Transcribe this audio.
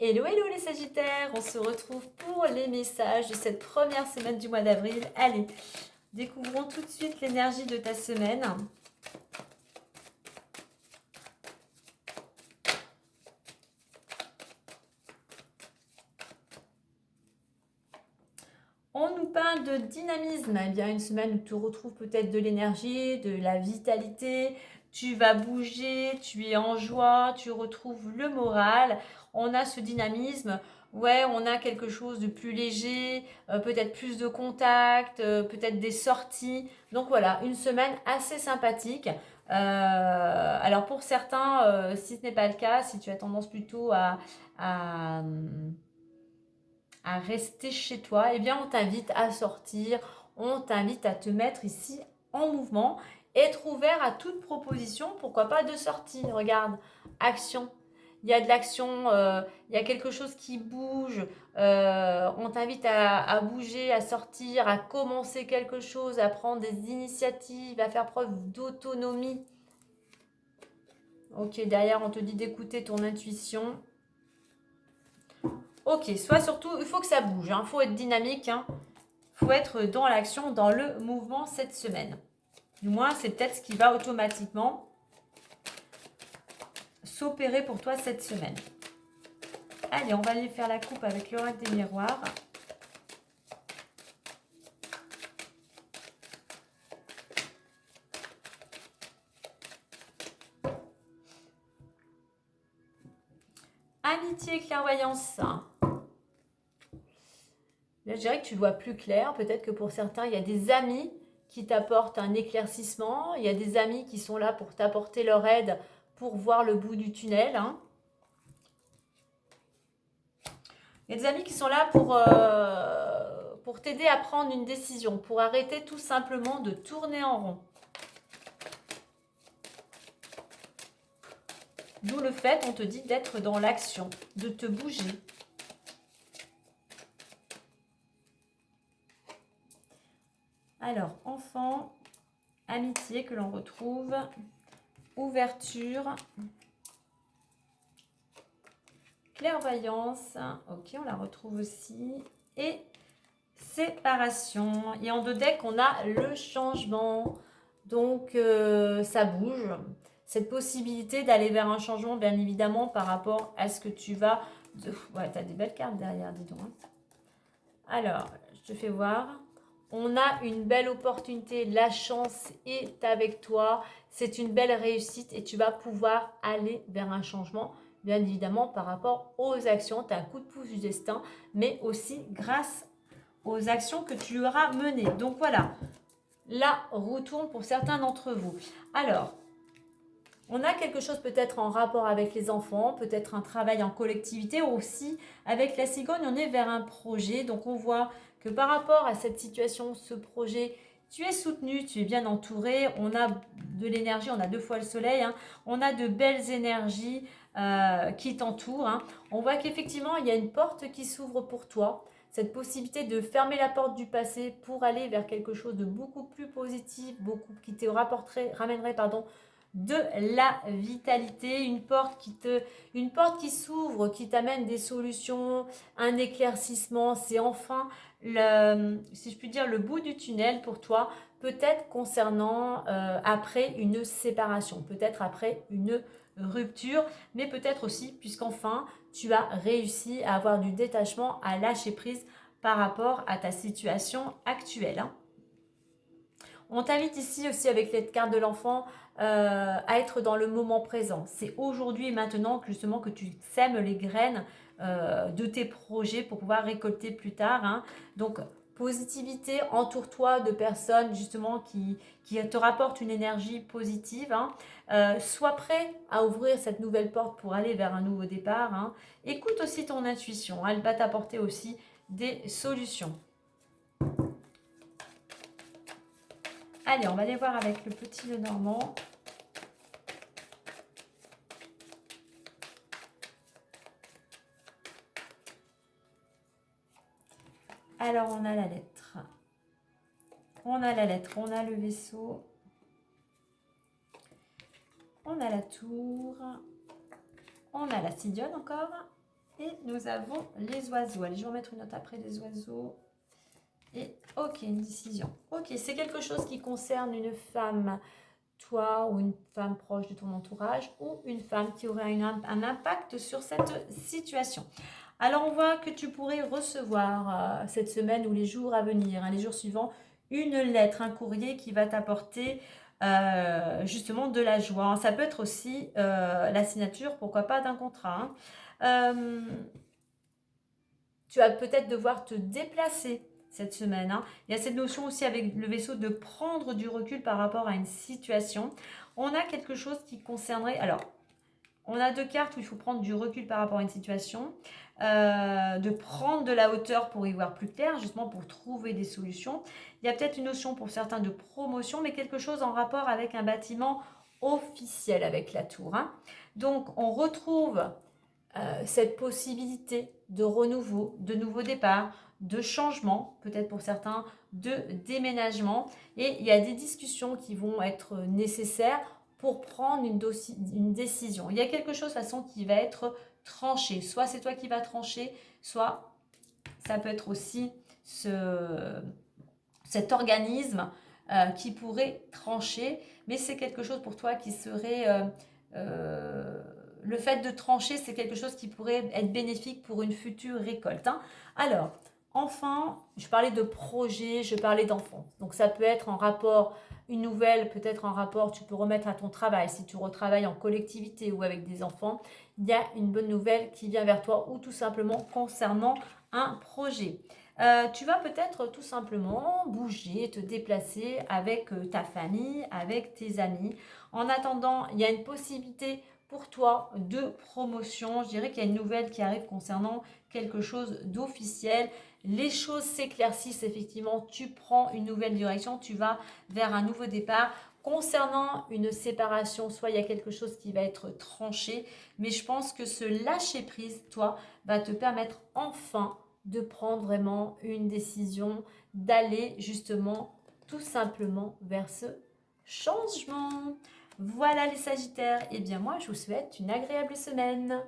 Hello, hello les Sagittaires, on se retrouve pour les messages de cette première semaine du mois d'avril. Allez, découvrons tout de suite l'énergie de ta semaine. On nous parle de dynamisme, eh bien une semaine où tu retrouves peut-être de l'énergie, de la vitalité, tu vas bouger, tu es en joie, tu retrouves le moral, on a ce dynamisme, ouais, on a quelque chose de plus léger, peut-être plus de contacts, peut-être des sorties, donc voilà, une semaine assez sympathique. Alors pour certains, si ce n'est pas le cas, si tu as tendance plutôt à rester chez toi, eh bien on t'invite à sortir, on t'invite à te mettre ici en mouvement, être ouvert à toute proposition, pourquoi pas de sortie. Regarde, action. Il y a de l'action, il y a quelque chose qui bouge, on t'invite à bouger, à sortir, à commencer quelque chose, à prendre des initiatives, à faire preuve d'autonomie. Ok, derrière on te dit d'écouter ton intuition. Ok, soit surtout, il faut que ça bouge, il faut être dynamique, faut être dans l'action, dans le mouvement cette semaine. Du moins, c'est peut-être ce qui va automatiquement s'opérer pour toi cette semaine. Allez, on va aller faire la coupe avec l'oracle des miroirs. Amitié et clairvoyance. Là, je dirais que tu vois plus clair. Peut-être que pour certains, il y a des amis qui t'apportent un éclaircissement. Il y a des amis qui sont là pour t'apporter leur aide pour voir le bout du tunnel. Il y a des amis qui sont là pour t'aider à prendre une décision, pour arrêter tout simplement de tourner en rond. D'où le fait, on te dit, d'être dans l'action, de te bouger. Alors, enfant, amitié que l'on retrouve, ouverture, clairvoyance, ok, on la retrouve aussi, et séparation. Et en deux decks, on a le changement, donc ça bouge. Cette possibilité d'aller vers un changement, bien évidemment, par rapport à ce que tu vas... Ouais, tu as des belles cartes derrière, dis donc. Alors, je te fais voir. On a une belle opportunité, la chance est avec toi. C'est une belle réussite et tu vas pouvoir aller vers un changement, bien évidemment, par rapport aux actions. Tu as un coup de pouce du destin, mais aussi grâce aux actions que tu auras menées. Donc voilà, la roue tourne pour certains d'entre vous. Alors, on a quelque chose peut-être en rapport avec les enfants, peut-être un travail en collectivité, aussi avec la cigogne, on est vers un projet. Donc on voit que par rapport à cette situation, ce projet, tu es soutenu, tu es bien entouré, on a de l'énergie, on a 2 fois le soleil, on a de belles énergies qui t'entourent. On voit qu'effectivement, il y a une porte qui s'ouvre pour toi. Cette possibilité de fermer la porte du passé pour aller vers quelque chose de beaucoup plus positif, qui te ramènerait de la vitalité, une porte qui s'ouvre, qui t'amène des solutions, un éclaircissement. C'est enfin, si je puis dire, le bout du tunnel pour toi, peut-être concernant après une séparation, peut-être après une rupture, mais peut-être aussi puisqu'enfin tu as réussi à avoir du détachement, à lâcher prise par rapport à ta situation actuelle. On t'invite ici aussi avec les cartes de l'enfant à être dans le moment présent. C'est aujourd'hui et maintenant que justement que tu sèmes les graines de tes projets pour pouvoir récolter plus tard. Donc positivité, entoure-toi de personnes justement qui te rapportent une énergie positive. Sois prêt à ouvrir cette nouvelle porte pour aller vers un nouveau départ. Écoute aussi ton intuition, elle va t'apporter aussi des solutions. Allez, on va aller voir avec le petit Lenormand. Alors, on a la lettre. On a la lettre, on a le vaisseau. On a la tour. On a la Sidione encore. Et nous avons les oiseaux. Allez, je vais remettre une note après les oiseaux. Et ok, une décision. Ok, c'est quelque chose qui concerne une femme, toi, ou une femme proche de ton entourage, ou une femme qui aurait un impact sur cette situation. Alors, on voit que tu pourrais recevoir cette semaine ou les jours à venir, les jours suivants, une lettre, un courrier qui va t'apporter justement de la joie. Ça peut être aussi la signature, pourquoi pas, d'un contrat. Tu vas peut-être devoir te déplacer cette semaine. Il y a cette notion aussi avec le vaisseau de prendre du recul par rapport à une situation. On a quelque chose qui concernerait... Alors, on a 2 cartes où il faut prendre du recul par rapport à une situation, de prendre de la hauteur pour y voir plus clair, justement pour trouver des solutions. Il y a peut-être une notion pour certains de promotion, mais quelque chose en rapport avec un bâtiment officiel avec la tour. Donc, on retrouve cette possibilité de renouveau, de nouveau départ, de changement, peut-être pour certains, de déménagement. Et il y a des discussions qui vont être nécessaires pour prendre une décision. Il y a quelque chose de toute façon qui va être tranché. Soit c'est toi qui vas trancher, soit ça peut être aussi cet organisme qui pourrait trancher. Mais c'est quelque chose pour toi qui serait... le fait de trancher, c'est quelque chose qui pourrait être bénéfique pour une future récolte. Alors, enfin, je parlais de projet, je parlais d'enfants. Donc, ça peut être en rapport, une nouvelle, peut-être en rapport, tu peux remettre à ton travail. Si tu retravailles en collectivité ou avec des enfants, il y a une bonne nouvelle qui vient vers toi ou tout simplement concernant un projet. Tu vas peut-être tout simplement bouger, te déplacer avec ta famille, avec tes amis. En attendant, il y a une possibilité pour toi de promotion. Je dirais qu'il y a une nouvelle qui arrive concernant quelque chose d'officiel. Les choses s'éclaircissent effectivement. Tu prends une nouvelle direction, tu vas vers un nouveau départ. Concernant une séparation, soit il y a quelque chose qui va être tranché, mais je pense que ce lâcher prise, toi, va te permettre enfin de prendre vraiment une décision, d'aller justement tout simplement vers ce changement. Voilà les Sagittaires, et bien moi je vous souhaite une agréable semaine.